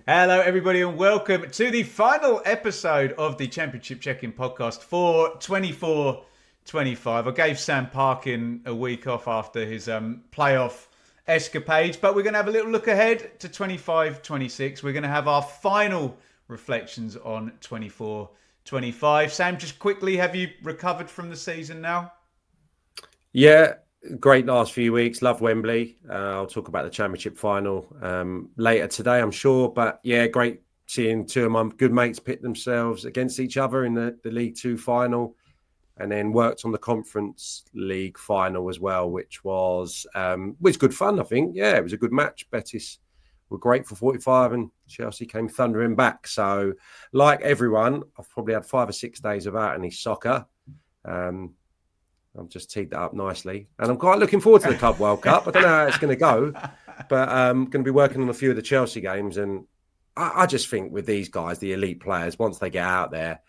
Hello, everybody, and welcome to the final episode of the Championship Check-In podcast for 24-25. I gave Sam Parkin a week off after his playoff escapades, but we're going to have a little look ahead to 25-26. We're going to have our final reflections on 24-25. Sam, just quickly, have you recovered from the season now? Yeah, great last few weeks. Love Wembley. I'll talk about the Championship final later today, I'm sure. But yeah, great seeing two of my good mates pit themselves against each other in the League Two final, and then worked on the Conference League final as well, which was good fun, I think. Yeah, it was a good match. Betis were great for 45 and Chelsea came thundering back. So like everyone, I've probably had 5 or 6 days without any soccer. I've just teed that up nicely. And I'm quite looking forward to the Club World Cup. I don't know how it's going to go, but I'm going to be working on a few of the Chelsea games. And I just think with these guys, the elite players, once they get out there,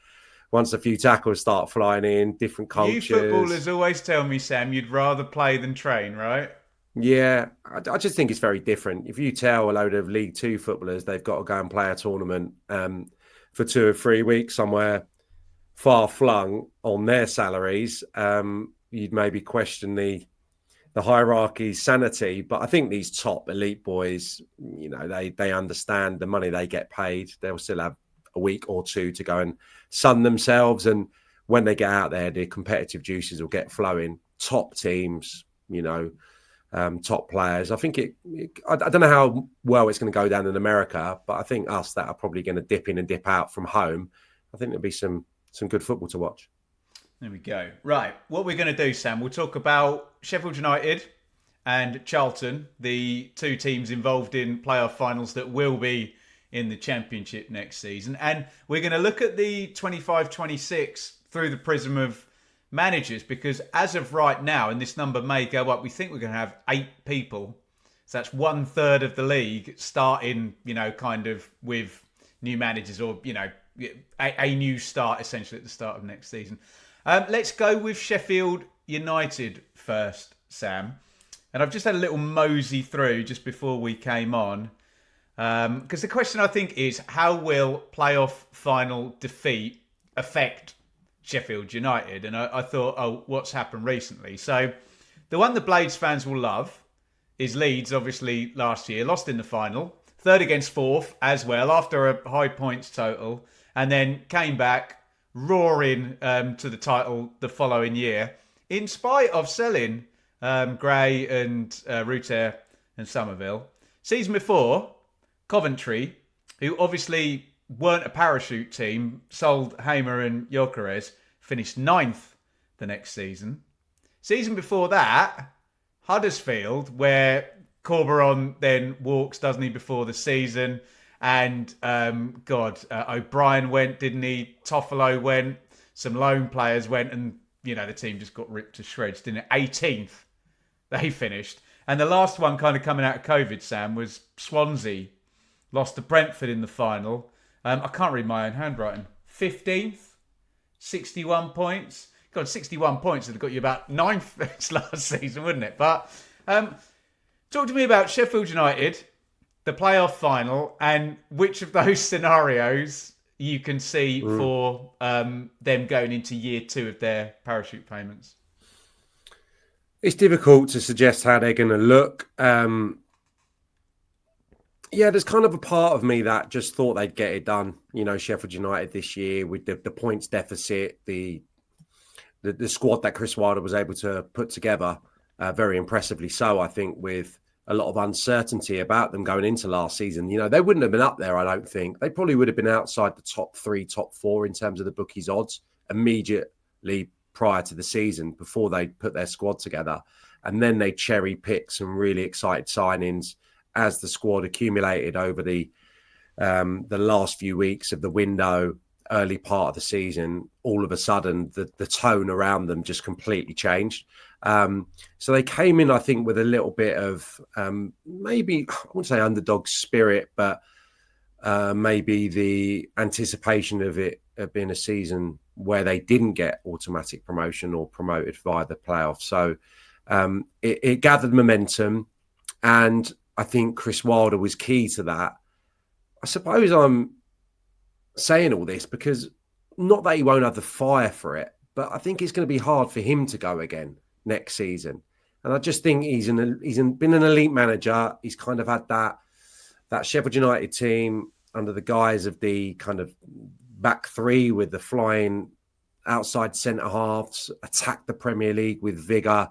once a few tackles start flying in, different cultures. You footballers always tell me, Sam, you'd rather play than train, right? Yeah, I just think it's very different. If you tell a load of League Two footballers they've got to go and play a tournament for 2 or 3 weeks somewhere far flung on their salaries, you'd maybe question the hierarchy's sanity. But I think these top elite boys, you know, they understand the money they get paid. They'll still have a week or two to go and sun themselves. And when they get out there, the competitive juices will get flowing. Top teams, you know, top players. I think I don't know how well it's going to go down in America, but I think us that are probably going to dip in and dip out from home, I think there'll be some good football to watch. There we go. Right, what we're going to do, Sam, we'll talk about Sheffield United and Charlton, the two teams involved in playoff finals that will be in the Championship next season. And we're going to look at the 25-26 through the prism of managers, because as of right now, and this number may go up, we think we're going to have 8 people. So that's 1/3 of the league starting, you know, kind of with new managers, or, you know, a new start essentially at the start of next season. Let's go with Sheffield United first, Sam. And I've just had a little mosey through just before we came on. Because the question, I think, is how will playoff final defeat affect Sheffield United? And I thought, what's happened recently? So the one the Blades fans will love is Leeds, obviously, last year. Lost in the final. 3rd against 4th as well, after a high points total. And then came back roaring to the title the following year, in spite of selling Gray and Rutter and Somerville. Season before, Coventry, who obviously weren't a parachute team, sold Hamer and Gyökeres, finished 9th the next season. Season before that, Huddersfield, where Corberon then walks, doesn't he, before the season. And, O'Brien went, didn't he? Toffolo went. Some loan players went. And, you know, the team just got ripped to shreds, didn't it? 18th, they finished. And the last one kind of coming out of COVID, Sam, was Swansea. Lost to Brentford in the final. I can't read my own handwriting. 15th, 61 points. God, 61 points would have got you about 9th last season, wouldn't it? But talk to me about Sheffield United, the playoff final, and which of those scenarios you can see for them going into year 2 of their parachute payments. It's difficult to suggest how they're going to look. Yeah, there's kind of a part of me that just thought they'd get it done. You know, Sheffield United this year with the points deficit, the squad that Chris Wilder was able to put together, very impressively so, I think, with a lot of uncertainty about them going into last season. You know, they wouldn't have been up there, I don't think. They probably would have been outside the top 3, top 4 in terms of the bookies' odds immediately prior to the season, before they put their squad together. And then they cherry pick some really excited signings as the squad accumulated over the last few weeks of the window, early part of the season. All of a sudden, the tone around them just completely changed. So they came in, I think, with a little bit of maybe, I wouldn't say underdog spirit, but maybe the anticipation of it being a season where they didn't get automatic promotion or promoted via the playoffs. So it gathered momentum, and I think Chris Wilder was key to that. I suppose I'm saying all this because not that he won't have the fire for it, but I think it's going to be hard for him to go again next season. And I just think been an elite manager. He's kind of had that Sheffield United team under the guise of the kind of back three with the flying outside centre halves, attack the Premier League with vigour.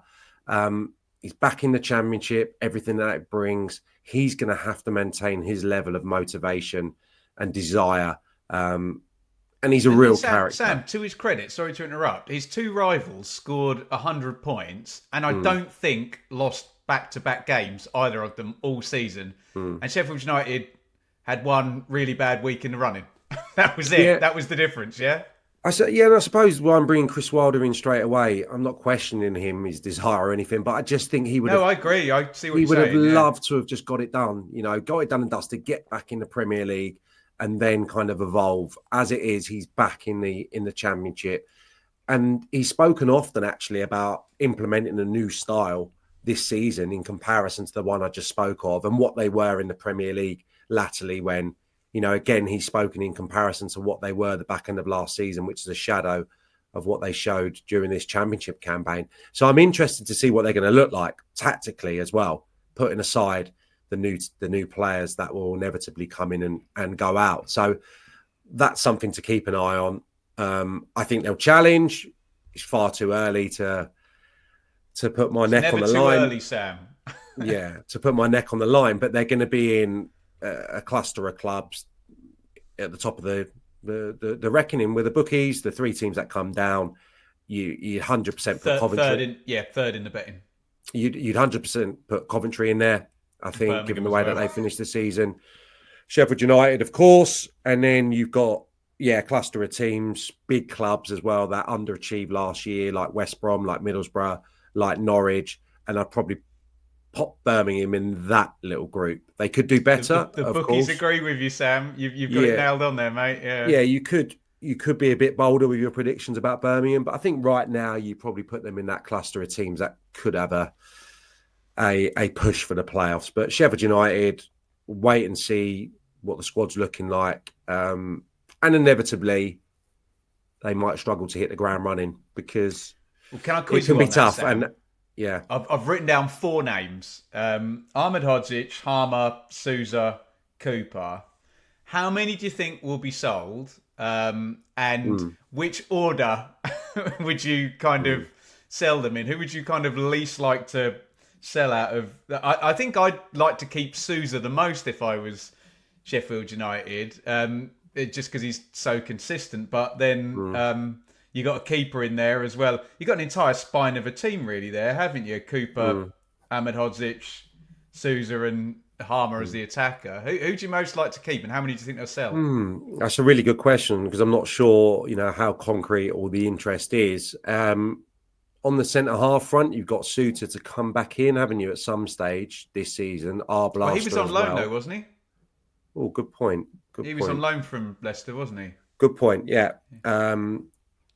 He's back in the Championship, everything that it brings. He's going to have to maintain his level of motivation and desire. And he's a real character. Sam, to his credit, sorry to interrupt, his two rivals scored 100 points, and I don't think lost back-to-back games, either of them, all season. And Sheffield United had one really bad week in the running. That was it. Yeah. That was the difference, yeah? I suppose why I'm bringing Chris Wilder in straight away, I'm not questioning his desire or anything, but I just think he would have... No, I agree. I see what you're saying. He would have loved to have just got it done, got it done and dusted, get back in the Premier League and then kind of evolve. As it is, he's back in the Championship. And he's spoken often, actually, about implementing a new style this season in comparison to the one I just spoke of and what they were in the Premier League latterly when... again, he's spoken in comparison to what they were the back end of last season, which is a shadow of what they showed during this Championship campaign. So I'm interested to see what they're going to look like tactically as well, putting aside the new players that will inevitably come in and go out. So that's something to keep an eye on. I think they'll challenge. It's far too early to put my neck on the line. Never too early, Sam. Yeah, to put my neck on the line, but they're going to be in a cluster of clubs at the top of the reckoning with the bookies, the three teams that come down. You 100% put Coventry. Third in the betting. You'd 100% put Coventry in there. I think, Birmingham, given the way that they finished the season, Sheffield United, of course, and then you've got a cluster of teams, big clubs as well that underachieved last year, like West Brom, like Middlesbrough, like Norwich, and I'd probably pop Birmingham in that little group. They could do better. The bookies agree with you, Sam. You've got it nailed on there, mate. Yeah, you could be a bit bolder with your predictions about Birmingham, but I think right now you probably put them in that cluster of teams that could have a push for the playoffs. But Sheffield United, wait and see what the squad's looking like, and inevitably they might struggle to hit the ground running because it can be tough. Sam? And yeah, I've written down 4 names: Ahmedhodzic, Harmer, Sousa, Cooper. How many do you think will be sold? And which order would you kind of sell them in? Who would you kind of least like to sell out of? I think I'd like to keep Sousa the most if I was Sheffield United, just because he's so consistent. But then you got a keeper in there as well. You got an entire spine of a team really there, haven't you? Cooper, Ahmedhodzic, Sousa, and Harmer as the attacker. Who do you most like to keep, and how many do you think they'll sell? That's a really good question because I'm not sure, how concrete all the interest is. On the centre half front, you've got Sousa to come back in, haven't you, at some stage this season? Arblaster he was on loan though, wasn't he? Oh, good point. He was on loan from Leicester, wasn't he? Good point. Yeah.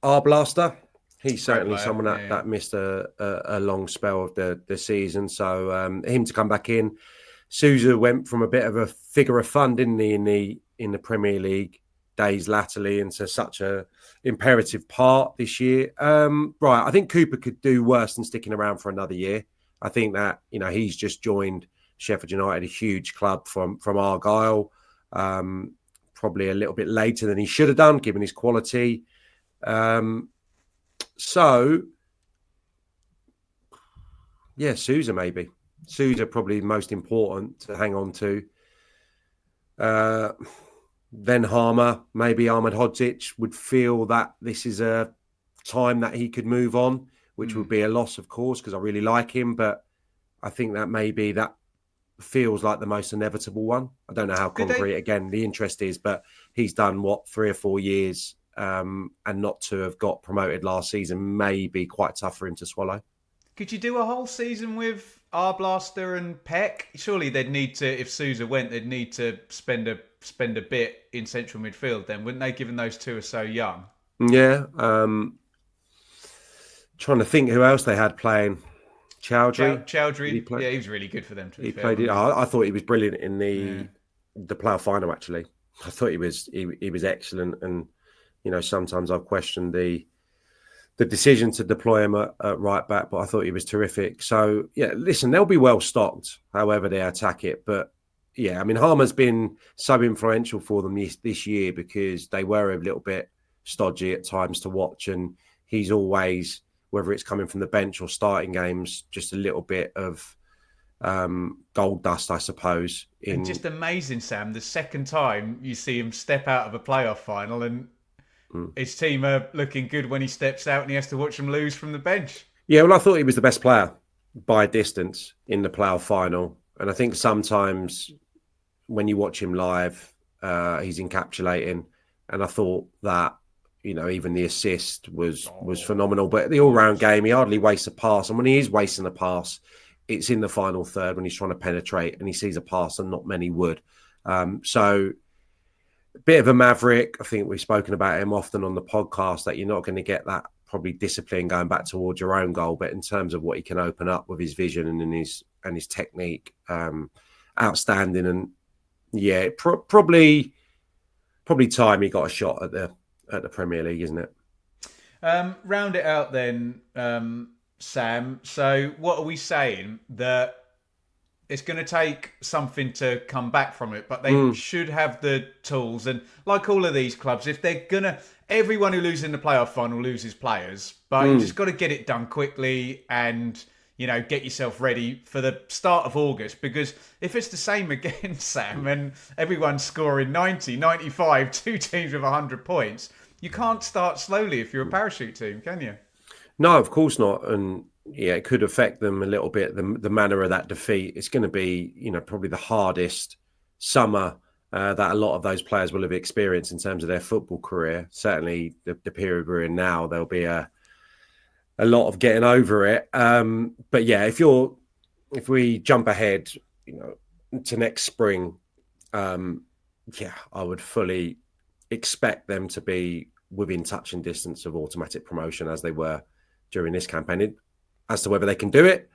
Arblaster, he's certainly someone that missed a long spell of the season. So him to come back in. Sousa went from a bit of a figure of fun, didn't he, in the Premier League days latterly into such a imperative part this year. Right, I think Cooper could do worse than sticking around for another year. I think that he's just joined Sheffield United, a huge club from Argyle, probably a little bit later than he should have done given his quality. Sousa maybe. Sousa probably most important to hang on to. Then Harmer, maybe Ahmedhodzic would feel that this is a time that he could move on, which would be a loss, of course, because I really like him. But I think that maybe that feels like the most inevitable one. I don't know how concrete, again, the interest is, but he's done, 3 or 4 years, and not to have got promoted last season may be quite tough for him to swallow. Could you do a whole season with Arblaster and Peck? Surely they'd need to, if Sousa went, they'd need to spend a bit in central midfield then, wouldn't they, given those two are so young? Yeah. Trying to think who else they had playing. Chowdhury. Chowdhury, he was really good for them. I thought he was brilliant in the the playoff final. Actually, I thought he was excellent, and sometimes I've questioned the decision to deploy him at right back, but I thought he was terrific. So yeah, listen, they'll be well stocked, however they attack it. But yeah, I mean, Harmer's been so influential for them this year because they were a little bit stodgy at times to watch, and he's always, whether it's coming from the bench or starting games, just a little bit of gold dust, I suppose. And just amazing, Sam, the second time you see him step out of a playoff final and his team are looking good when he steps out and he has to watch them lose from the bench. Yeah, well, I thought he was the best player by a distance in the playoff final. And I think sometimes when you watch him live, he's encapsulating. And I thought that, even the assist was phenomenal. But the all-round game, he hardly wastes a pass. And when he is wasting a pass, it's in the final third when he's trying to penetrate and he sees a pass and not many would. So a bit of a maverick. I think we've spoken about him often on the podcast that you're not going to get that probably discipline going back towards your own goal. But in terms of what he can open up with his vision and his technique, outstanding. And yeah, probably time he got a shot at the Premier League, isn't it? Round it out then, Sam. So what are we saying? That it's going to take something to come back from it, but they should have the tools. And like all of these clubs, if they're going to... Everyone who loses in the playoff final loses players, but you just got to get it done quickly and, get yourself ready for the start of August. Because if it's the same again, Sam, and everyone's scoring 90, 95, two teams with 100 points, you can't start slowly if you're a parachute team, can you? No, of course not. And yeah, it could affect them a little bit, the manner of that defeat. It's going to be, probably the hardest summer that a lot of those players will have experienced in terms of their football career. Certainly the period we're in now, there'll be a lot of getting over it. But yeah, if we jump ahead, to next spring, I would fully expect them to be within touching distance of automatic promotion as they were during this campaign. As to whether they can do it,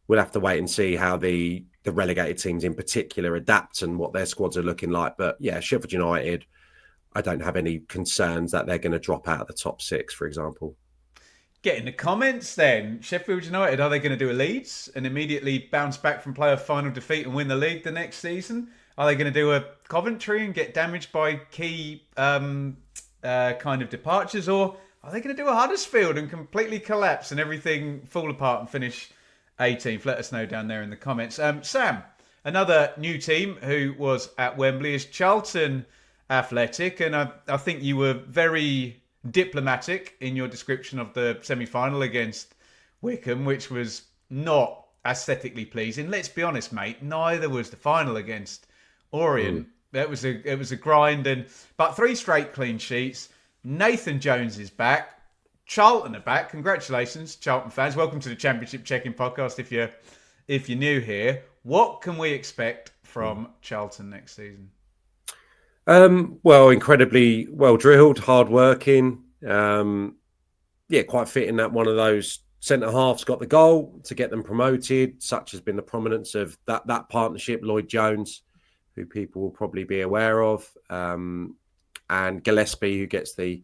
we'll have to wait and see how the relegated teams in particular adapt and what their squads are looking like. But yeah, Sheffield United, I don't have any concerns that they're going to drop out of the top six, for example. Get in the comments then. Sheffield United, are they going to do a Leeds and immediately bounce back from playoff final defeat and win the league the next season? Are they going to do a Coventry and get damaged by key kind of departures? Or are they going to do a Huddersfield and completely collapse and everything fall apart and finish 18th? Let us know down there in the comments. Sam, another new team who was at Wembley is Charlton Athletic. And I think you were very diplomatic in your description of the semi-final against Wycombe, which was not aesthetically pleasing. Let's be honest, mate. Neither was the final against Orient. It was a grind, but 3 straight clean sheets. Nathan Jones is back. Charlton are back. Congratulations, Charlton fans. Welcome to the Championship Check-In podcast. If you're new here, what can we expect from Charlton next season? Well, incredibly well drilled, hard working. Quite fitting that one of those centre halves got the goal to get them promoted. Such has been the prominence of that partnership. Lloyd Jones, who people will probably be aware of, and Gillespie, who gets the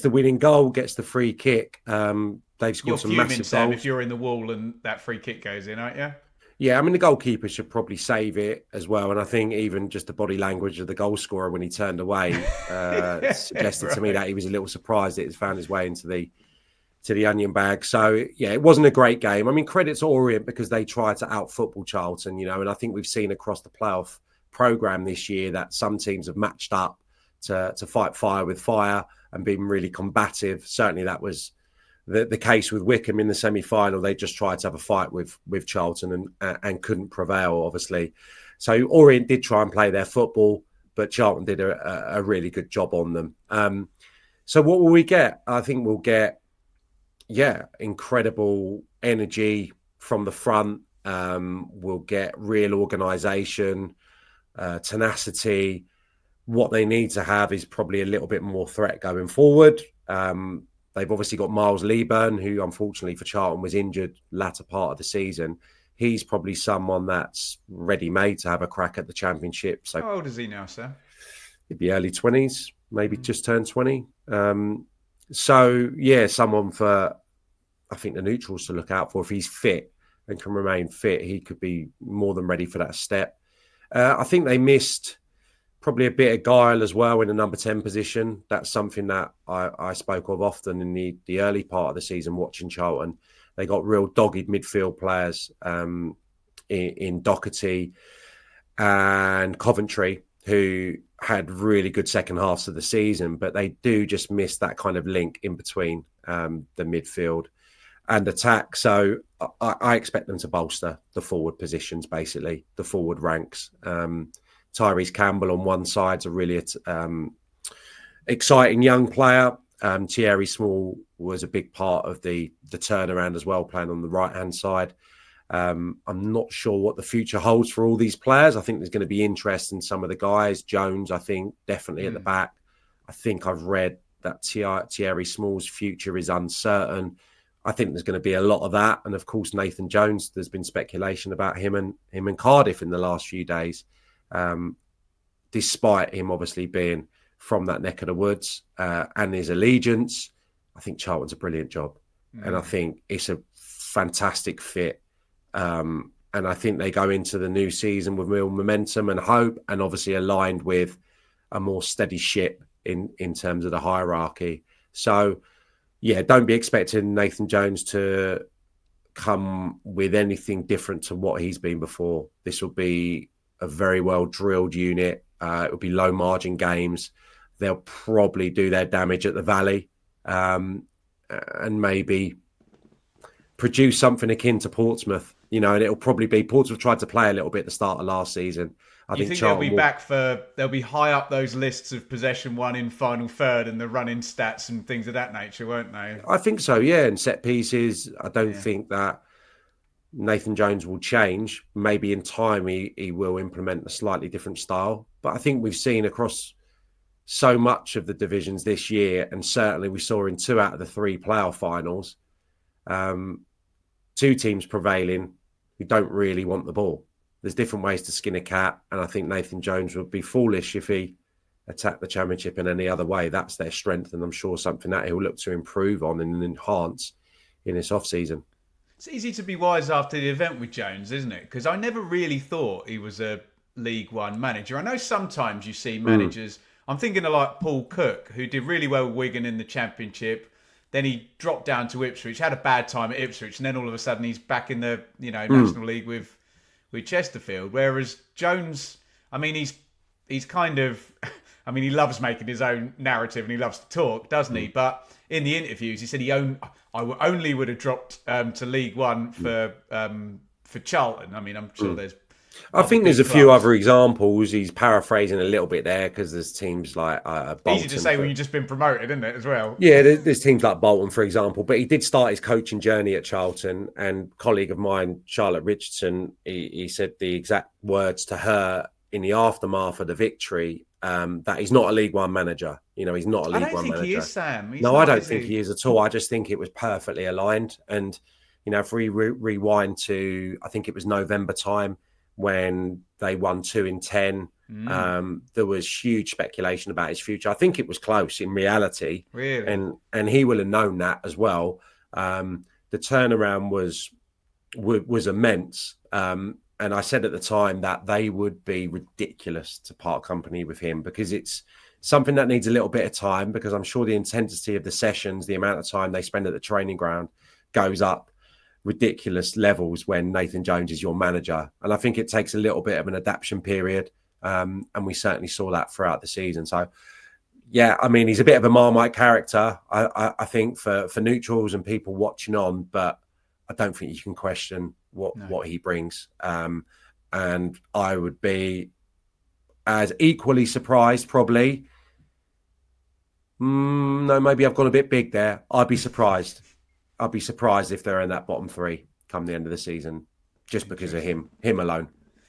winning goal, gets the free kick. They've scored some massive goals. Sam, if you're in the wall and that free kick goes in, aren't you? Yeah, I mean, the goalkeeper should probably save it as well. And I think even just the body language of the goal scorer when he turned away suggested to me that he was a little surprised it had found his way into the onion bag. So, yeah, it wasn't a great game. I mean, credit to Orient because they tried to out-football Charlton, and I think we've seen across the playoff programme this year that some teams have matched up to fight fire with fire and been really combative. Certainly that was the case with Wycombe in the semi-final. They just tried to have a fight with Charlton and couldn't prevail, obviously. So Orient did try and play their football, but Charlton did a really good job on them. So what will we get? I think we'll get, incredible energy from the front. We'll get real organisation, tenacity. What they need to have is probably a little bit more threat going forward. They've obviously got Miles Leaburn, who unfortunately for Charlton was injured latter part of the season. he's probably someone that's ready-made to have a crack at the Championship. So how old is he now, Sam? he'd be early 20s, maybe just turned 20. So, yeah, someone for, I think, the neutrals to look out for. If he's fit and can remain fit, he could be more than ready for that step. I think they missed probably a bit of guile as well in the number 10 position. That's something that I spoke of often in the early part of the season watching Charlton. They got real dogged midfield players in Doherty and Coventry, who had really good second halves of the season, but they do just miss that kind of link in between the midfield and attack. So I expect them to bolster the forward positions, basically, the forward ranks. Tyrese Campbell on one side is a really exciting young player. Thierry Small was a big part of the turnaround as well, playing on the right-hand side. I'm not sure what the future holds for all these players. I think there's going to be interest in some of the guys. Jones, I think, definitely at the back. I think I've read that Thierry Small's future is uncertain. I think there's going to be a lot of that. And of course, Nathan Jones, there's been speculation about him and Cardiff in the last few days, despite him obviously being from that neck of the woods and his allegiance. I think Charlton's a brilliant job. And I think it's a fantastic fit. And I think they go into the new season with real momentum and hope, and obviously aligned with a more steady ship in terms of the hierarchy. So, yeah, don't be expecting Nathan Jones to come with anything different to what he's been before. This will be a very well drilled unit. It will be low margin games. They'll probably do their damage at the Valley and maybe produce something akin to Portsmouth. And it'll probably be Portsmouth tried to play a little bit at the start of last season. I think they'll be high up those lists of possession won in final third and the running stats and things of that nature, won't they? I think so, yeah. And set pieces, I don't think that Nathan Jones will change. Maybe in time he will implement a slightly different style. But I think we've seen across so much of the divisions this year, and certainly we saw in 2 out of the 3 playoff finals, 2 teams prevailing who don't really want the ball. There's different ways to skin a cat, and I think Nathan Jones would be foolish if he attacked the Championship in any other way. That's their strength, and I'm sure something that he'll look to improve on and enhance in this off-season. It's easy to be wise after the event with Jones, isn't it? Because I never really thought he was a League One manager. I know sometimes you see managers, I'm thinking of like Paul Cook, who did really well with Wigan in the Championship. Then he dropped down to Ipswich, had a bad time at Ipswich, and then all of a sudden he's back in the National League with Chesterfield. Whereas Jones, I mean, he's kind of, I mean, he loves making his own narrative and he loves to talk, doesn't he? But in the interviews, he said I only would have dropped to League One for Charlton. I mean, I'm sure I think there's a few other examples. He's paraphrasing a little bit there because there's teams like Bolton. Easy to say when you've just been promoted, isn't it, as well? Yeah, there's teams like Bolton, for example. But he did start his coaching journey at Charlton. And a colleague of mine, Charlotte Richardson, he said the exact words to her in the aftermath of the victory, that he's not a League One manager. He's not a League One manager. I don't think he is, Sam. I don't think he is at all. I just think it was perfectly aligned. And, if we rewind to, I think it was November time, when they won 2 in 10. There was huge speculation about his future. I think it was close in reality. Really? And he will have known that as well. The turnaround was immense. And I said at the time that they would be ridiculous to part company with him because it's something that needs a little bit of time, because I'm sure the intensity of the sessions, the amount of time they spend at the training ground goes up ridiculous levels when Nathan Jones is your manager. And I think it takes a little bit of an adaptation period. And we certainly saw that throughout the season. So, yeah, I mean, he's a bit of a Marmite character, I think, for neutrals and people watching on, but I don't think you can question what he brings. And I would be as equally surprised, probably. No, maybe I've gone a bit big there. I'd be surprised. I'd be surprised if they're in that bottom 3 come the end of the season, just because of him alone.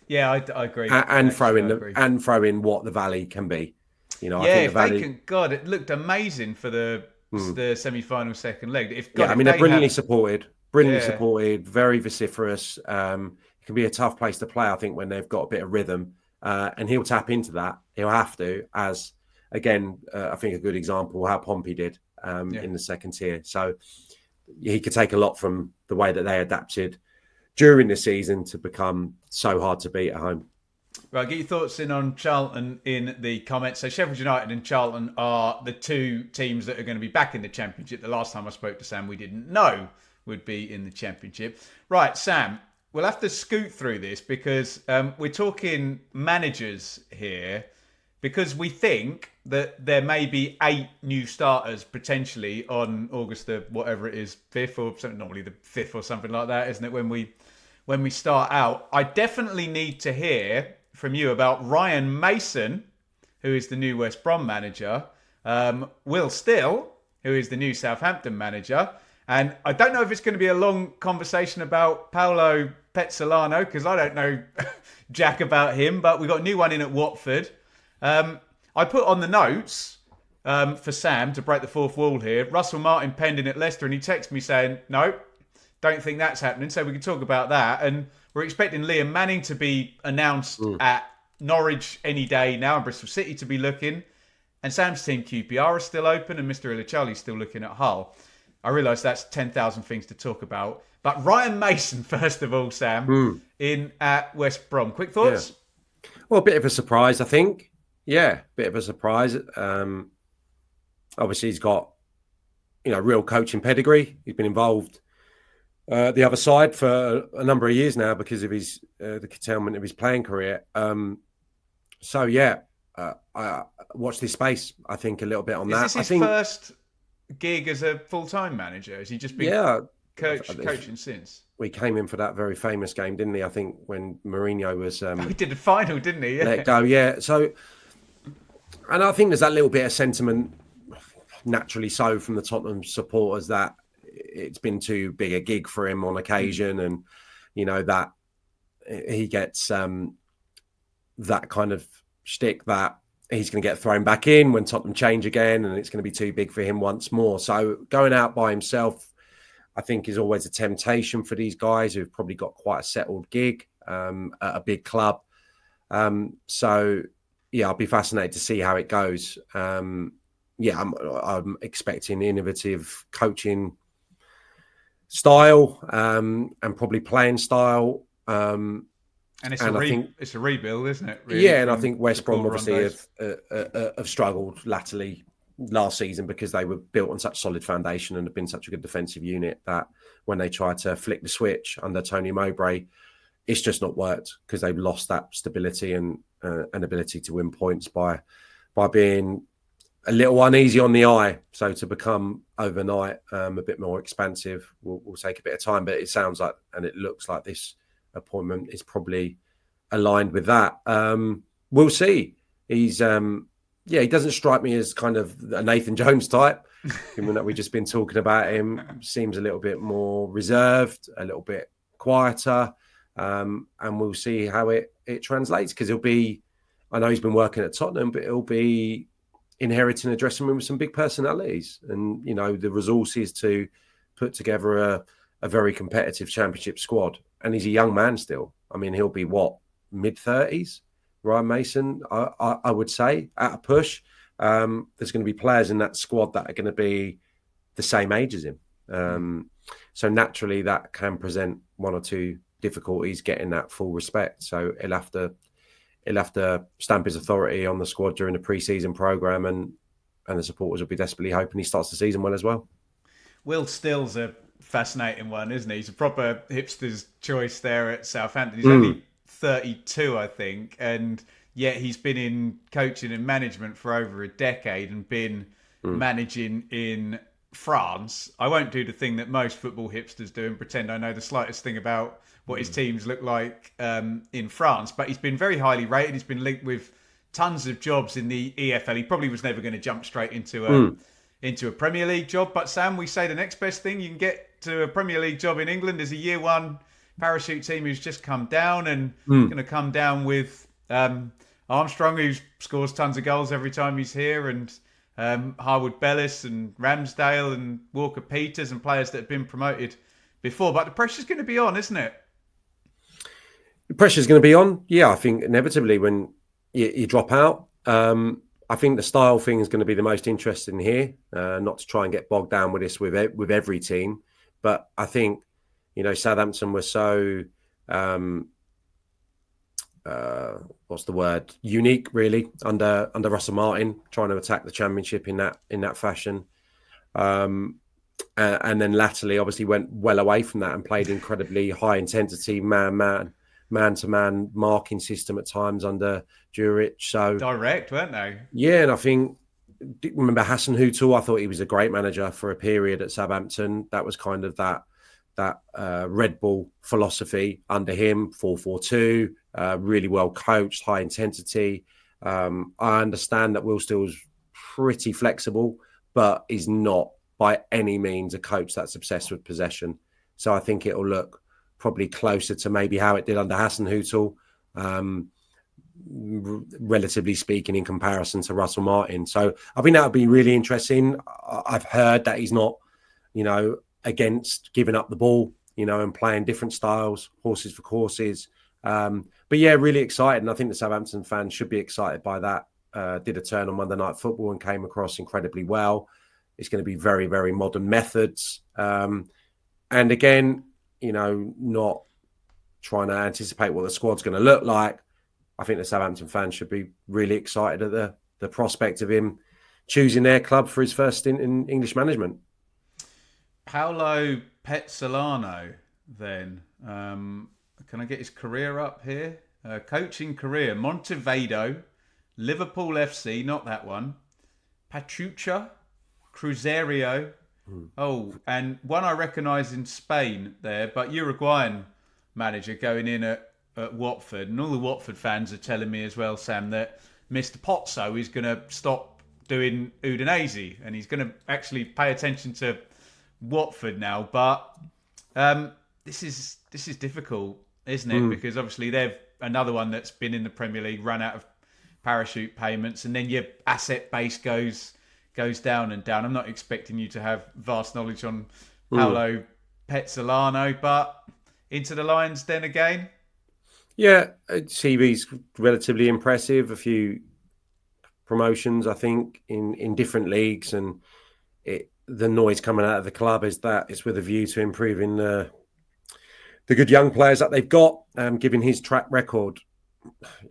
Yeah, I agree. And throw in what the Valley can be. I think if they can. God, it looked amazing for the semi-final second leg. They're brilliantly supported. brilliantly supported, very vociferous. It can be a tough place to play, I think, when they've got a bit of rhythm. And he'll tap into that. He'll have to, as, again, I think a good example, how Pompey did in the second tier. So he could take a lot from the way that they adapted during the season to become so hard to beat at home. Right, get your thoughts in on Charlton in the comments. So Sheffield United and Charlton are the two teams that are going to be back in the Championship. The last time I spoke to Sam, we didn't know would be in the Championship. Right, Sam, we'll have to scoot through this because we're talking managers here, because we think that there may be 8 new starters potentially on August the whatever it is, 5th or something, normally the 5th or something like that, isn't it, when we start out. I definitely need to hear from you about Ryan Mason, who is the new West Brom manager, Will Still, who is the new Southampton manager, and I don't know if it's going to be a long conversation about Paolo Pezzolano, because I don't know jack about him, but we got a new one in at Watford. I put on the notes for Sam to break the fourth wall here, Russell Martin pending at Leicester, and he texted me saying, no, don't think that's happening, so we can talk about that. And we're expecting Liam Manning to be announced at Norwich any day now, and Bristol City to be looking. And Sam's team QPR is still open, and Mr. Illicharli's still looking at Hull. I realise that's 10,000 things to talk about. But Ryan Mason, first of all, Sam, in at West Brom. Quick thoughts? Yeah. Well, a bit of a surprise, I think. Yeah, bit of a surprise. Obviously, he's got, real coaching pedigree. He's been involved the other side for a number of years now because of his the curtailment of his playing career. I watched this space, I think, a little bit on that. Is this his first gig as a full-time manager? Has he just been coaching since? We came in for that very famous game, didn't he? I think when Mourinho was... he did the final, didn't he? Yeah. Let go, yeah. So, and I think there's that little bit of sentiment, naturally so, from the Tottenham supporters that it's been too big a gig for him on occasion, and that he gets that kind of shtick that he's going to get thrown back in when Tottenham change again, and it's going to be too big for him once more. So going out by himself, I think, is always a temptation for these guys who've probably got quite a settled gig at a big club. I'll be fascinated to see how it goes. I'm expecting innovative coaching style and probably playing style. And it's a rebuild, isn't it? Really, and I think West Brom obviously have struggled latterly last season because they were built on such solid foundation and have been such a good defensive unit that when they tried to flick the switch under Tony Mowbray, it's just not worked because they've lost that stability and an ability to win points by being a little uneasy on the eye. So to become overnight a bit more expansive will take a bit of time, but it sounds like, and it looks like this appointment is probably aligned with that. We'll see. He's he doesn't strike me as kind of a Nathan Jones type, given that we've just been talking about him. Seems a little bit more reserved, a little bit quieter, and we'll see how it translates, because I know he's been working at Tottenham, but he'll be inheriting a dressing room with some big personalities and, the resources to put together a very competitive Championship squad. And he's a young man still. I mean, he'll be mid-30s, Ryan Mason, I would say, at a push. There's going to be players in that squad that are going to be the same age as him. So naturally that can present one or two difficulties getting that full respect. So he'll have to stamp his authority on the squad during the pre-season programme, and the supporters will be desperately hoping he starts the season well as well. Will Still's a fascinating one, isn't he? He's a proper hipster's choice there at Southampton. He's only 32, I think, and yet he's been in coaching and management for over a decade and been managing in France. I won't do the thing that most football hipsters do and pretend I know the slightest thing about what his teams look like in France, but he's been very highly rated. He's been linked with tons of jobs in the EFL. He probably was never going to jump straight into a Premier League job. But Sam, we say the next best thing you can get to a Premier League job in England is a year one parachute team who's just come down and going to come down with Armstrong, who scores tons of goals every time he's here, and Harwood Bellis and Ramsdale and Walker Peters and players that have been promoted before, but the pressure's going to be on, isn't it? The pressure's going to be on. Yeah, I think inevitably when you drop out. I think the style thing is going to be the most interesting here. Not to try and get bogged down with this with every team, but I think Southampton were so what's the word? Unique, really, under Russell Martin, trying to attack the Championship in that fashion. And then latterly, obviously, went well away from that and played incredibly high intensity man-to-man marking system at times under Juric. So direct, weren't they? Yeah, and I think remember Hassan Hutul. I thought he was a great manager for a period at Southampton. That was kind of that Red Bull philosophy under him. 4-4-2, really well coached, high intensity. I understand that Will Steele's pretty flexible, but he's not by any means a coach that's obsessed with possession. So I think it'll look probably closer to maybe how it did under Hassan Hutul, relatively speaking, in comparison to Russell Martin. So I think that would be really interesting. I've heard that he's not, against giving up the ball, and playing different styles, horses for courses. But yeah, really excited. And I think the Southampton fans should be excited by that. Did a turn on Monday Night Football and came across incredibly well. It's going to be very, very modern methods. And again, not trying to anticipate what the squad's going to look like. I think the Southampton fans should be really excited at the prospect of him choosing their club for his first stint in English management. Paolo Pezzolano, then. Can I get his career up here? Coaching career, Montevideo, Liverpool FC, not that one, Pachuca, Cruzeiro. Oh, and one I recognise in Spain there, but Uruguayan manager going in at Watford. And all the Watford fans are telling me as well, Sam, that Mr. Pozzo is going to stop doing Udinese and he's going to actually pay attention to Watford now. But this is difficult, isn't it? Because obviously they've another one that's been in the Premier League, run out of parachute payments, and then your asset base goes down and down. I'm not expecting you to have vast knowledge on Paolo Pezzolano, but into the Lions then again? Yeah, CV's relatively impressive. A few promotions, I think, in different leagues, and the noise coming out of the club is that it's with a view to improving the good young players that they've got, given his track record.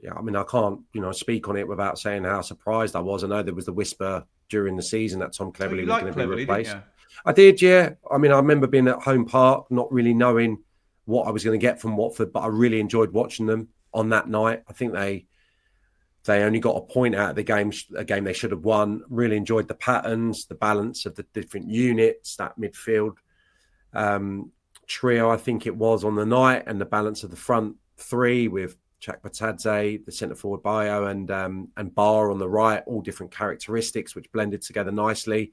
Yeah, I mean, I can't, speak on it without saying how surprised I was. I know there was the whisper during the season that Tom Cleverley was going to be replaced. I did, yeah. I mean, I remember being at home park, not really knowing what I was going to get from Watford, but I really enjoyed watching them on that night. I think they only got a point out of the game, a game they should have won. Really enjoyed the patterns, the balance of the different units, that midfield trio, I think it was on the night, and the balance of the front three with Chak Batadze, the centre forward Bayo, and Barr on the right, all different characteristics which blended together nicely.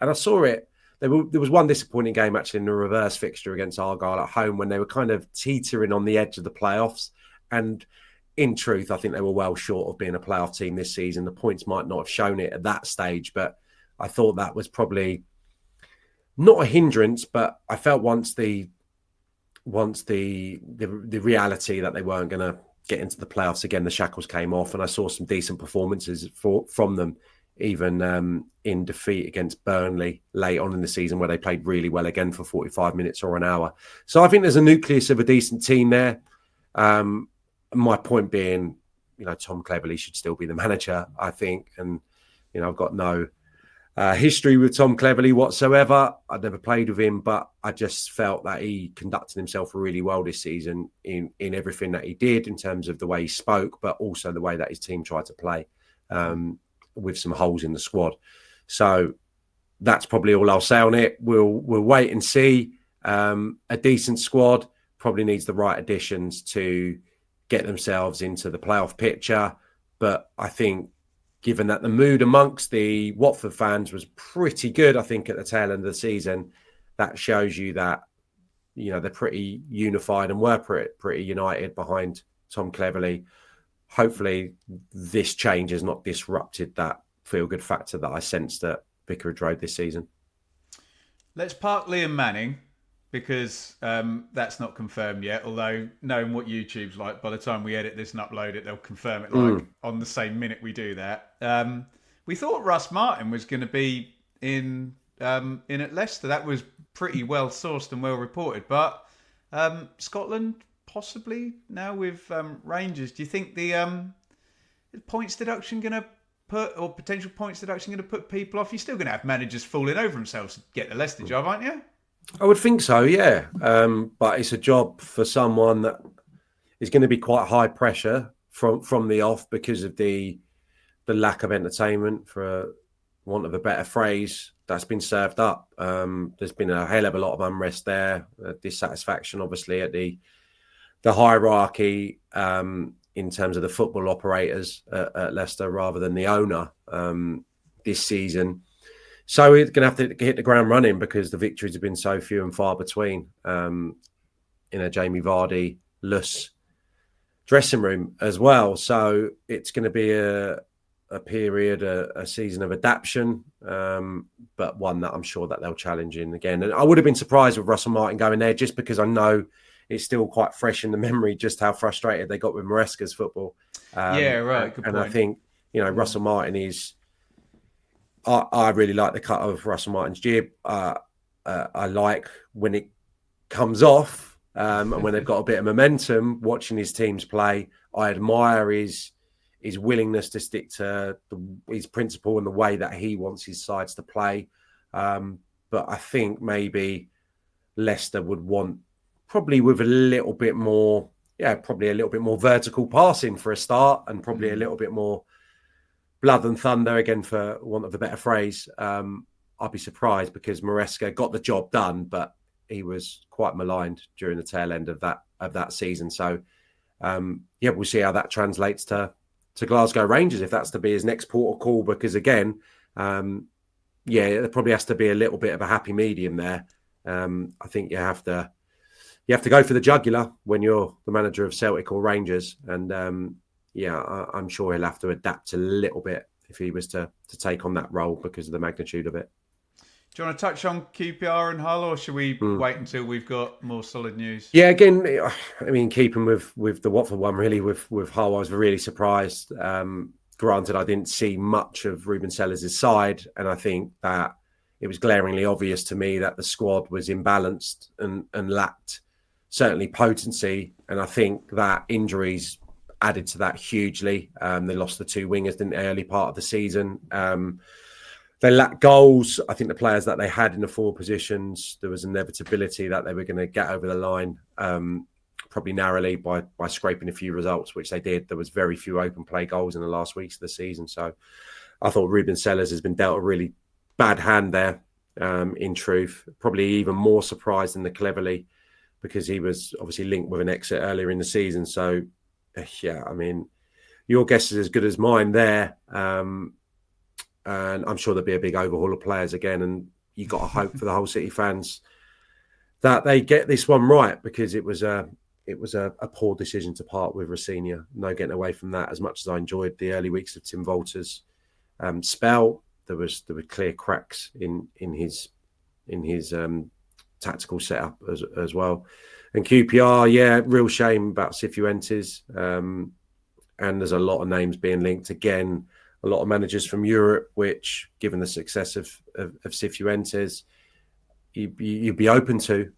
And I saw it. There was one disappointing game actually in the reverse fixture against Argyle at home when they were kind of teetering on the edge of the playoffs. And in truth, I think they were well short of being a playoff team this season. The points might not have shown it at that stage, but I thought that was probably not a hindrance. But I felt once the reality that they weren't going to get into the playoffs again, the shackles came off, and I saw some decent performances from them, even in defeat against Burnley late on in the season, where they played really well again for 45 minutes or an hour. So I think there's a nucleus of a decent team there. My point being, Tom Cleverley should still be the manager, I think. And, I've got no history with Tom Cleverley whatsoever. I'd never played with him, but I just felt that he conducted himself really well this season in everything that he did, in terms of the way he spoke, but also the way that his team tried to play, with some holes in the squad. So that's probably all I'll say on it. We'll wait and see. A decent squad, probably needs the right additions to get themselves into the playoff picture. But I think, given that the mood amongst the Watford fans was pretty good, I think, at the tail end of the season, that shows you that, they're pretty unified and were pretty united behind Tom Cleverley. Hopefully this change has not disrupted that feel-good factor that I sensed at Vicarage Road this season. Let's park Liam Manning because that's not confirmed yet. Although knowing what YouTube's like, by the time we edit this and upload it, they'll confirm it like on the same minute we do that. We thought Russ Martin was going to be in at Leicester. That was pretty well sourced and well reported. But Scotland possibly now with Rangers. Do you think the points deduction going to potential points deduction going to put people off? You're still going to have managers falling over themselves to get the Leicester job, aren't you? I would think so, yeah. But it's a job for someone that is going to be quite high pressure from the off because of the lack of entertainment, for want of a better phrase, that's been served up. There's been a hell of a lot of unrest there, dissatisfaction, obviously, at the hierarchy in terms of the football operators at Leicester rather than the owner this season. So we're going to have to hit the ground running because the victories have been so few and far between in a Jamie Vardy-less dressing room as well. So it's going to be a period, a season of adaptation, but one that I'm sure that they'll challenge in again. And I would have been surprised with Russell Martin going there just because I know it's still quite fresh in the memory just how frustrated they got with Maresca's football. Yeah, right. Good point. And I think, Russell Martin is... I really like the cut of Russell Martin's jib. I like when it comes off and when they've got a bit of momentum, watching his teams play. I admire his willingness to stick to his principle and the way that he wants his sides to play. But I think maybe Leicester would want probably with a little bit more vertical passing for a start and probably a little bit more blood and thunder, again, for want of a better phrase. I'd be surprised because Maresca got the job done, but he was quite maligned during the tail end of that season. So, we'll see how that translates to Glasgow Rangers, if that's to be his next port of call, because again, there probably has to be a little bit of a happy medium there. I think you have to go for the jugular when you're the manager of Celtic or Rangers, and I'm sure he'll have to adapt a little bit if he was to take on that role because of the magnitude of it. Do you want to touch on QPR and Hull, or should we wait until we've got more solid news? Yeah, again, I mean, keeping with the Watford one, really, with Hull, I was really surprised. Granted, I didn't see much of Ruben Sellers' side, and I think that it was glaringly obvious to me that the squad was imbalanced and lacked certainly potency, and I think that injuries added to that hugely. They lost the two wingers in the early part of the season. They lacked goals. I think the players that they had in the forward positions, there was inevitability that they were going to get over the line, probably narrowly by scraping a few results, which they did. There was very few open play goals in the last weeks of the season. So I thought Ruben Sellers has been dealt a really bad hand there, in truth. Probably even more surprised than the Cleverley, because he was obviously linked with an exit earlier in the season. So, I mean, your guess is as good as mine there. And I'm sure there'll be a big overhaul of players again. And you got to hope for the whole City fans that they get this one right, because it was a poor decision to part with Rossini. No getting away from that. As much as I enjoyed the early weeks of Tim Walter's spell, there were clear cracks in his tactical setup as well. And QPR, real shame about Cifuentes. And there's a lot of names being linked again. A lot of managers from Europe, which, given the success of Cifuentes, you'd be open to.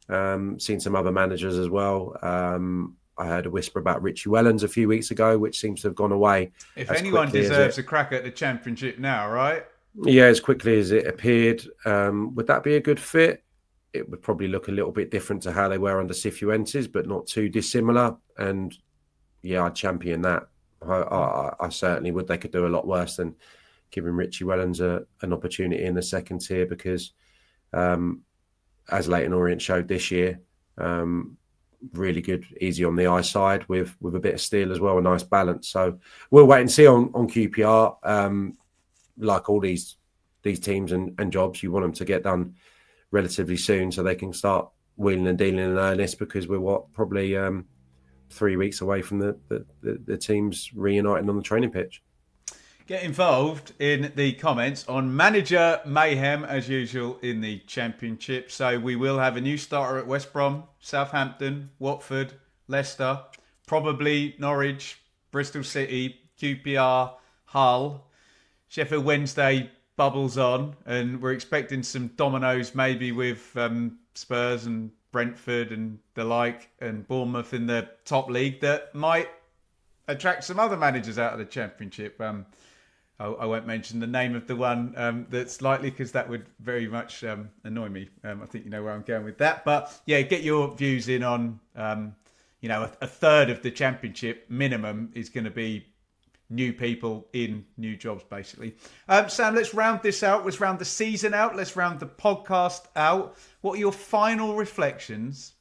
Seen some other managers as well. I heard a whisper about Richie Wellens a few weeks ago, which seems to have gone away. If anyone deserves a crack at the Championship now, right? Yeah, as quickly as it appeared. Would that be a good fit? It would probably look a little bit different to how they were under Cifuentes, but not too dissimilar. And I'd champion that. I certainly would. They could do a lot worse than giving Richie Wellens an opportunity in the second tier, because as Leyton Orient showed this year, really good, easy on the eye side with a bit of steel as well, a nice balance. So we'll wait and see on QPR. Like all these teams and jobs, you want them to get done relatively soon so they can start wheeling and dealing in earnest, because we're probably 3 weeks away from the teams reuniting on the training pitch. Get involved in the comments on Manager Mayhem, as usual, in the Championship. So we will have a new starter at West Brom, Southampton, Watford, Leicester, probably Norwich, Bristol City, QPR, Hull. Sheffield Wednesday bubbles on, and we're expecting some dominoes maybe with Spurs and Brentford and the like, and Bournemouth in the top league that might attract some other managers out of the Championship. I won't mention the name of the one that's likely, because that would very much annoy me. I think you know where I'm going with that. But yeah, get your views in on, a third of the Championship minimum is going to be new people in new jobs, basically. Sam, let's round this out. Let's round the season out. Let's round the podcast out. What are your final reflections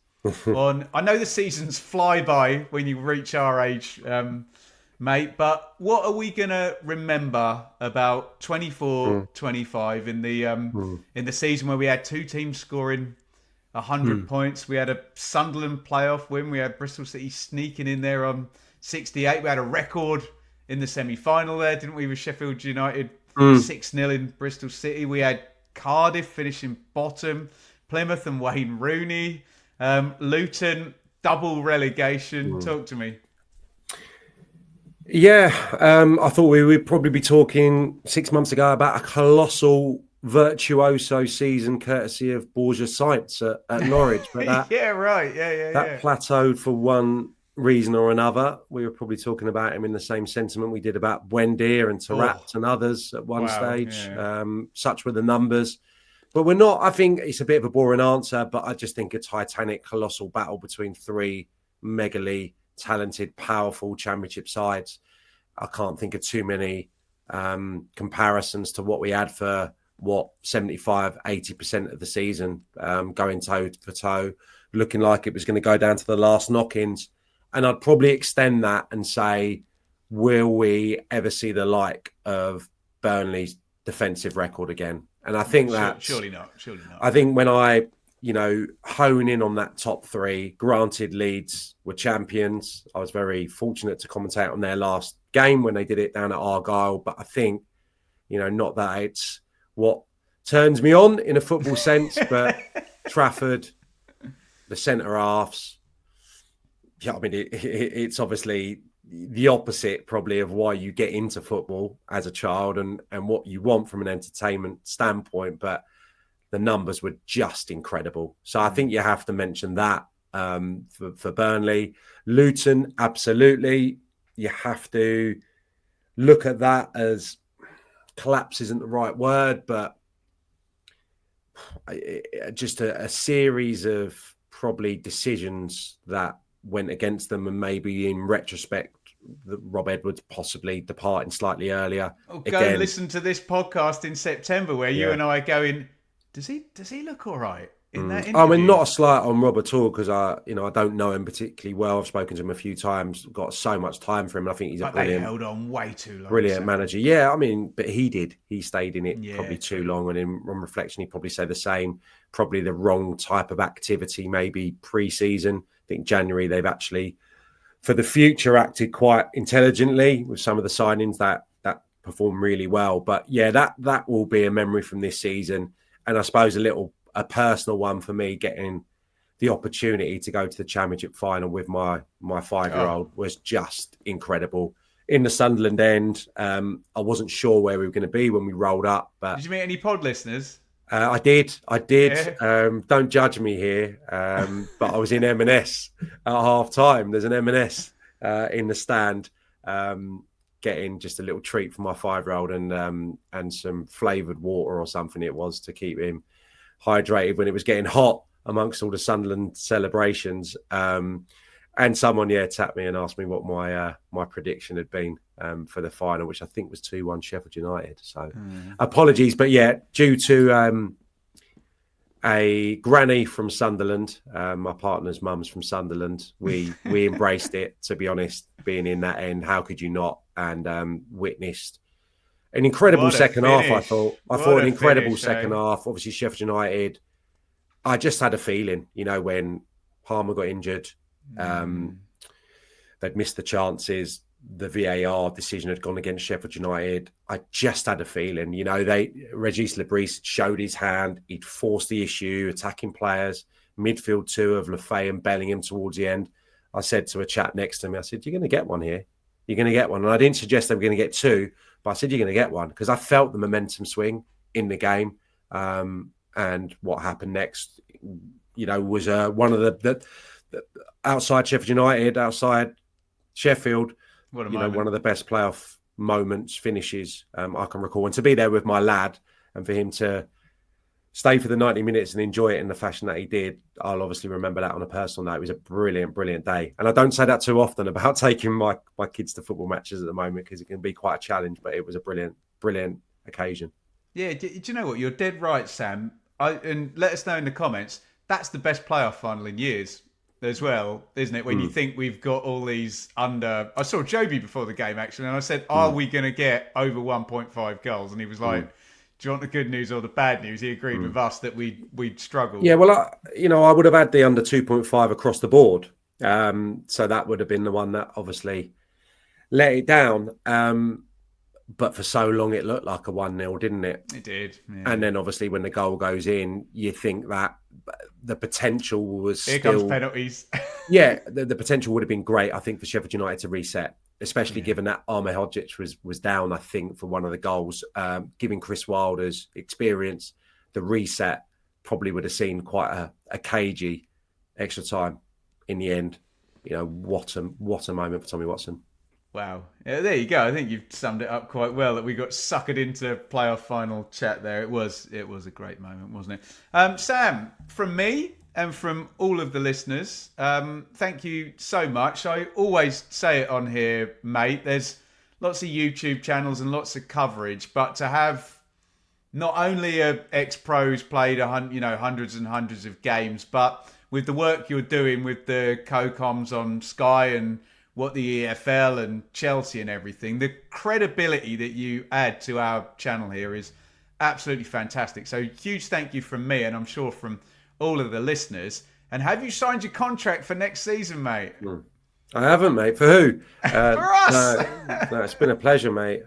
on... I know the seasons fly by when you reach our age, mate, but what are we going to remember about 24-25 in the season where we had two teams scoring 100 points? We had a Sunderland playoff win. We had Bristol City sneaking in there on 68. We had a record in the semi-final there, didn't we, with Sheffield United 6-0 in Bristol City. We had Cardiff finishing bottom, Plymouth and Wayne Rooney, Luton, double relegation. Talk to me. Yeah, I thought we would probably be talking 6 months ago about a colossal virtuoso season courtesy of Borja Sites at Norwich. But that, yeah, right. That plateaued for one reason or another. We were probably talking about him in the same sentiment we did about Buendia and Tarat and others at one stage. Yeah. Such were the numbers. But we're not... I think it's a bit of a boring answer, but I just think a titanic, colossal battle between three megally talented, powerful Championship sides. I can't think of too many comparisons to what we had for 75-80% of the season, going toe for toe, looking like it was going to go down to the last knock-ins. And I'd probably extend that and say, will we ever see the like of Burnley's defensive record again? And I think that surely not. I think when I hone in on that top three, granted Leeds were champions. I was very fortunate to commentate on their last game when they did it down at Argyle. But I think, not that it's what turns me on in a football sense, but Trafford, the centre halves. Yeah, I mean, it's obviously the opposite probably of why you get into football as a child and what you want from an entertainment standpoint. But the numbers were just incredible. So I think you have to mention that for Burnley. Luton, absolutely. You have to look at that as collapse isn't the right word, but just a series of probably decisions that went against them, and maybe in retrospect, Rob Edwards possibly departing slightly earlier. Go and listen to this podcast in September where you and I are going... Does he look all right in that interview? I mean, not a slight on Rob at all, because I don't know him particularly well. I've spoken to him a few times, got so much time for him. I think he's a brilliant, they held on way too long. Brilliant manager. Yeah, I mean, but he did. He stayed in it probably too long, and on reflection, he'd probably say the same. Probably the wrong type of activity, maybe pre-season. I think January they've actually, for the future, acted quite intelligently with some of the signings that performed really well. But yeah, that will be a memory from this season. And I suppose a personal one for me, getting the opportunity to go to the Championship final with my 5-year-old was just incredible. In the Sunderland end, I wasn't sure where we were going to be when we rolled up. But did you meet any pod listeners? I did. Yeah. Don't judge me here, but I was in M&S at half time. There's an M&S in the stand. Getting just a little treat for my 5-year-old and some flavoured water or something it was to keep him hydrated when it was getting hot amongst all the Sunderland celebrations. And someone, tapped me and asked me what my prediction had been for the final, which I think was 2-1 Sheffield United. So apologies, but due to a granny from Sunderland, my partner's mum's from Sunderland, we embraced it, to be honest, being in that end. How could you not? And witnessed an incredible second half, I thought. An incredible second half. Obviously, Sheffield United, I just had a feeling, when Palmer got injured, they'd missed the chances. the VAR decision had gone against Sheffield United, I just had a feeling, Regis Lebris showed his hand. He'd forced the issue, attacking players, midfield two of Lefay and Bellingham towards the end. I said to a chap next to me, I said, you're going to get one here. You're going to get one. And I didn't suggest they were going to get two, but I said, you're going to get one because I felt the momentum swing in the game. And what happened next, was one of the outside Sheffield United, outside Sheffield, one of the best playoff moments, finishes I can recall. And to be there with my lad and for him to stay for the 90 minutes and enjoy it in the fashion that he did, I'll obviously remember that on a personal note. It was a brilliant, brilliant day. And I don't say that too often about taking my kids to football matches at the moment because it can be quite a challenge, but it was a brilliant, brilliant occasion. Yeah, do you know what? You're dead right, Sam. And let us know in the comments. That's the best playoff final in years as well, isn't it? When you think we've got all these under... I saw Joby before the game, actually, and I said, are we going to get over 1.5 goals? And he was like, do you want the good news or the bad news? He agreed with us that we'd struggle. Yeah, well, I would have had the under 2.5 across the board. So that would have been the one that obviously let it down. But for so long, it looked like a 1-0, didn't it? It did. Yeah. And then obviously when the goal goes in, you think that the potential was Here comes penalties. Yeah, the potential would have been great, I think, for Sheffield United to reset, especially given that Ahmed Hodzic was down, I think, for one of the goals. Given Chris Wilder's experience, the reset probably would have seen quite a cagey extra time in the end. What a moment for Tommy Watson. Wow. Yeah, there you go. I think you've summed it up quite well that we got suckered into playoff final chat there. It was a great moment, wasn't it? Sam, from me and from all of the listeners, thank you so much. I always say it on here, mate. There's lots of YouTube channels and lots of coverage, but to have not only ex-pros played hundreds and hundreds of games, but with the work you're doing with the co-coms on Sky and what the EFL and Chelsea and everything, the credibility that you add to our channel here is absolutely fantastic. So huge thank you from me, and I'm sure from all of the listeners. And have you signed your contract for next season, mate? I haven't, mate. For who? For us! No, it's been a pleasure, mate.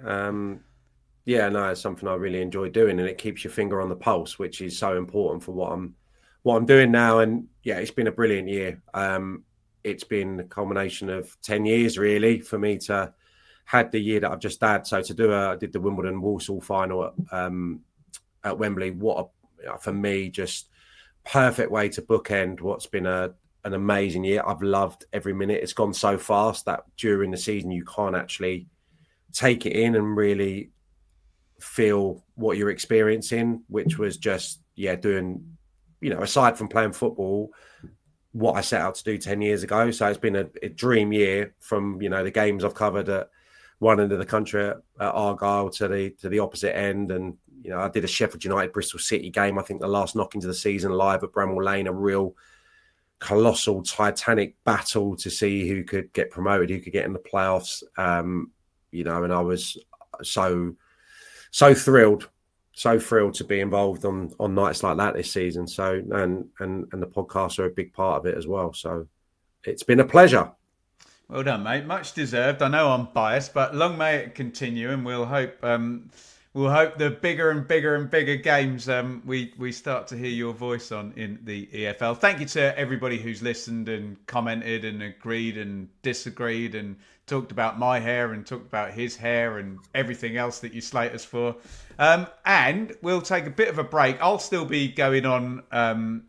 It's something I really enjoy doing, and it keeps your finger on the pulse, which is so important for what I'm doing now. And yeah, it's been a brilliant year. It's been a culmination of 10 years, really, for me to had the year that I've just had. So I did the Wimbledon Walsall final at Wembley. For me, just perfect way to bookend what's been an amazing year. I've loved every minute. It's gone so fast that during the season, you can't actually take it in and really feel what you're experiencing, which was just, doing, aside from playing football, what I set out to do 10 years ago. So it's been a dream year from, the games I've covered at one end of the country at Argyle to the opposite end. And, I did a Sheffield United Bristol City game. I think the last knock into the season live at Bramall Lane, a real colossal titanic battle to see who could get promoted, who could get in the playoffs. And I was so thrilled. So thrilled to be involved on nights like that this season. So and the podcasts are a big part of it as well. So it's been a pleasure. Well done, mate. Much deserved. I know I'm biased, but long may it continue, and we'll hope the bigger and bigger and bigger games we start to hear your voice on in the EFL. Thank you to everybody who's listened and commented and agreed and disagreed and talked about my hair and talked about his hair and everything else that you slate us for. And we'll take a bit of a break. I'll still be going on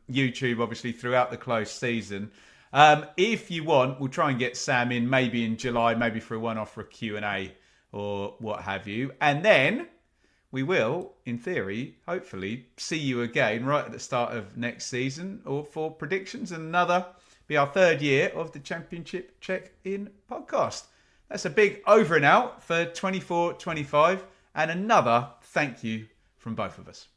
YouTube, obviously, throughout the close season. If you want, we'll try and get Sam in maybe in July, maybe for a one-off for a Q&A or what have you. And then we will, in theory, hopefully, see you again right at the start of next season or for predictions and be our third year of the Championship Check-In podcast. That's a big over and out for 24-25 and another thank you from both of us.